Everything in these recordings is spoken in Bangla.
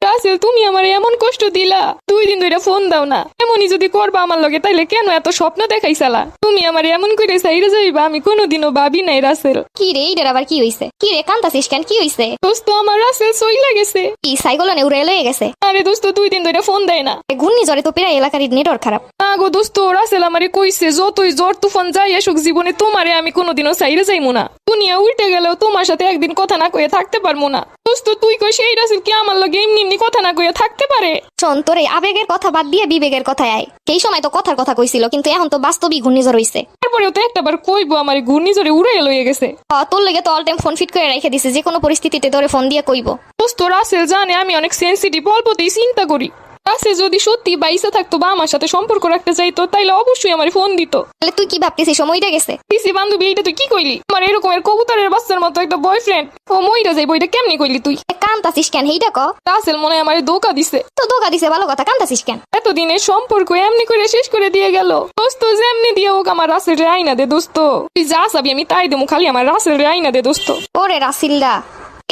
রাসেল তুমি আমার এমন কষ্ট দিলা, 2 দিন ধরে ফোন দাও না। এমনই যদি করবা আমার লগে তাইলে কেন এত স্বপ্ন দেখাইছালা? তুমি আমার এমন করে সাইরে যাইবা আমি কোনোদিনও ভাবি নাই রাসেল। কি রে এইটার আবার কি হইছে? কি রে কান্তাছিস কেন? কি হইছে? দোস্ত আমার রাসেল সইলা গেছে। কি সাইকেল উড়ে লয়ে গেছে? আরে দোস্ত 2 দিন ধরে ফোন দেয় না। ঘূর্ণিঝড়ে তো প্রায় এলাকার নেটওয়ার্ক খারাপ। না গো দোস্ত, রাসেল আমারে কইছে যতই জ্বর তুফান যাই আসুক জীবনে তোমারে আমি কোনোদিনও সাইরে যাইমু না। দুনিয়া উল্টে গেলেও তোমার সাথে একদিন কথা না কয়ে থাকতে পারবো না। দোস্ত তুই কই সেই রাসেল কি আমার লগে এমনি এমনি কথা না কয়ে থাকতে পারে? শোন, তোর এই আবেগের কথা বাদ দিয়ে বিবেকের কথায় আয়। সেই সময় তো কথার কথা কইছিল, কিন্তু এখন তো বাস্তবিক ঘূর্ণিঝড় হইছে। তারপরেও তো একটাবার কইবো আমার ঘূর্ণিঝড়ে উড়ে লইয়ে গেছে। তোর লেগে তো অল টাইম ফোন ফিট করে রেখে দিছে, যে কোনো পরিস্থিতিতে তোরে ফোন দিয়ে কইব। দোস্ত রাসেল জানে আমি অনেক সেনসিটিভ, অল্পতেই চিন্তা করি। রাসেল যদি সত্যি বাইসা থাকতো বা আমার সাথে সম্পর্ক রাখতে চাইতো তাইলে অবশ্যই আমার ফোন দিত। তাহলে তুই কি ভাবতেছিস সময়টা গেছে? পিসি বান্ধবী এইটা তুই কি কইলি? আমার এরকমের কবুতরের বাচ্চার মতো একটা বয়ফ্রেন্ড ও মইরা যাইবো, এটা কেমনি কইলি তুই? কান্তাছিস কেন এইটা ক? রাসেল মনে হয় আমার ধোকা দিছে। তো ধোকা দিছে ভালো কথা, কান্তাছিস কেন? এতদিনের সম্পর্ক এমনি করে শেষ করে দিয়ে গেল। দোস্ত যেমনি দিয়ে হোক আমার রাসেল রে আইনা দে দোস্ত। তুই যা চাবি আমি তাই দেবো, খালি আমার রাসেল রে আইনা দে দোস্ত। ওরে রাসিল্লা,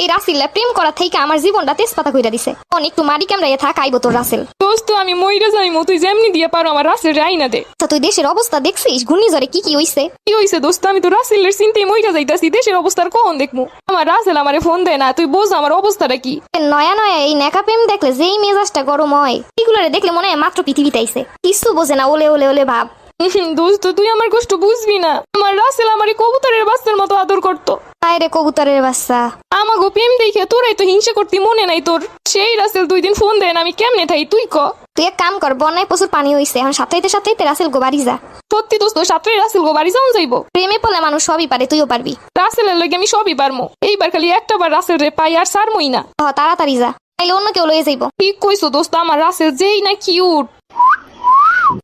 এই রাসিল্লা প্রেম করা থেকে আমার জীবনটা তেজপাতা কইরা দিছে। অনেক একটু মারি কামড়াইয়া থাক, আইবো তোর রাসেল। দোস্ত আমি মইরা যাইমু, তুই যেমনি দিয়ে পারো আমার রাসেল রে আইনা দে। তা তুই দেশের অবস্থা দেখছিস? ঘূর্ণিঝড়ে কি কি হইছে? কি হইছে দোস্ত? আমি তো রাসেলের চিন্তায় মইরা যাইতাছি, দেশের অবস্থার কখন দেখমু? আমার রাসেল আমারে ফোন দেয় না, তুই বোঝ আমার অবস্থাটা কি। নয়া নয়া এই নেকা প্রেম দেখলে যেই মেজাজটা গরম হয়, এগুলোরে দেখলে মনে হয় মাত্র পৃথিবীতে আইছে। কিছু বোঝে না, ওলে ওলে ওলে ভাব। দোস্ত তুই আমার কষ্ট বুঝবি না। আমার রাসেল আমারে কবুতরের বাচ্চার মতো আদর করতো। হায় রে কবুতরের বাচ্চা। আমাগো প্রেম দেখে তোরাই তো হিংসা করতি, মনে নাই তোর? সেই রাসেল 2 দিন ফোন দেয় না, আমি কেমনে থাই তুই ক? তুই এক কাম কর, বন্যায় প্রচুর পানি হইছে, এখন সাথে সাথে রাসেল গো বাড়ি যা। সত্যি দোস্ত, সাথে রাসেল গো বাড়ি যাওয়া যাইবো? প্রেমে পলে মানুষ সবই পারে, তুইও পারবি। রাসেলের লগে আমি সবই পারমু, এইবার খালি একটা বার রাসেল রে পাই আর সারমই না। তাড়াতাড়ি যা, তাইলে অন্য কেউ লয়ে যাইবো। ঠিক কইছো দোস্ত, আমার রাসেল যেই না কিউট।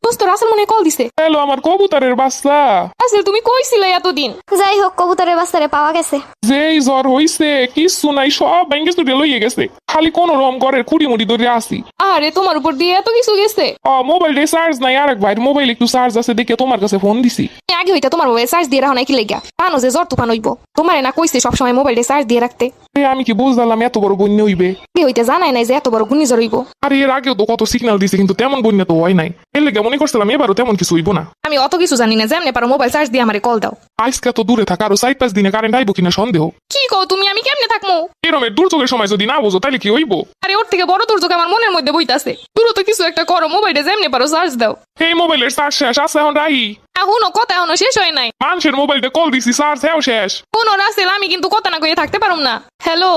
দোস্ত রাসেল মনে কল দিছে। হ্যালো আমার কবুতরের বাচ্চা। রাসেল তুমি কইছিলে এতদিন? যাই হোক, কবুতরের বাচ্চারে পাওয়া গেছে। যেই জ্বর হইছে কিছু নাই, সব ব্যাংকে ছুটে লইয়ে গেছে। খালি কোন রকম ঘরের খুঁড়ি মুড়ি ধরে আসি। আরে তোমার উপর দিয়ে এত কিছু গেছে? মোবাইলে চার্জ নাই, আরেক ভাই মোবাইল একটু চার্জ আছে দেখে তোমার কাছে ফোন দিছি। আগে হইতা তোমার মোবাইল চার্জ দিয়ে রাখো না কি লেগা? জানো যে জ্বর তুফান হইব, তোমারে না কইছে সবসময় মোবাইলে চার্জ দিয়ে রাখতে? আমি কি বুঝলাম এত বড় বন্যা হইবে? আগে হইতে জানাই নাই যে এত বড় ঘূর্ণিঝড় হইব। আরে এর আগেও তো কত সিগন্যাল দিছে, কিন্তু তেমন বন্যা তো হয় নাই। এর লেগে মনে করছিলাম এবারও তেমন কিছু হইব না। আমি অত কিছু জানি না, যেমনে পারো মোবাইল চার্জ দিয়ে আমারে কল দাও। আজকে তো দূরে থাকা আরো 4-5 দিনে কারেন্ট আইব কিনা সন্দেহ। কি কও তুমি? আমি কেমনে থাকমু? এরমের দুর্যোগের সময় যদি না বোঝো তাহলে কি হইব? আরে ওর থেকে বড় দুর্যোগ আমার মনের মধ্যে বইতাছে। দ্রুত কিছু একটা করো, মোবাইলে যেমনে পারো চার্জ দাও। এই মোবাইলের চার্জ শেষ আছে, এখন রাহি। এখনো কথা এখনো শেষ হয় নাই। মানুষের মোবাইলটা কল দিছি, চার্জ হেও শেষ। কোনো রাসেল আমি কিন্তু কথা না কইয়ে থাকতে পারুম না। হ্যালো,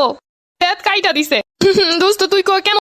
কাইটা দিছে। দোস্ত তুই কেন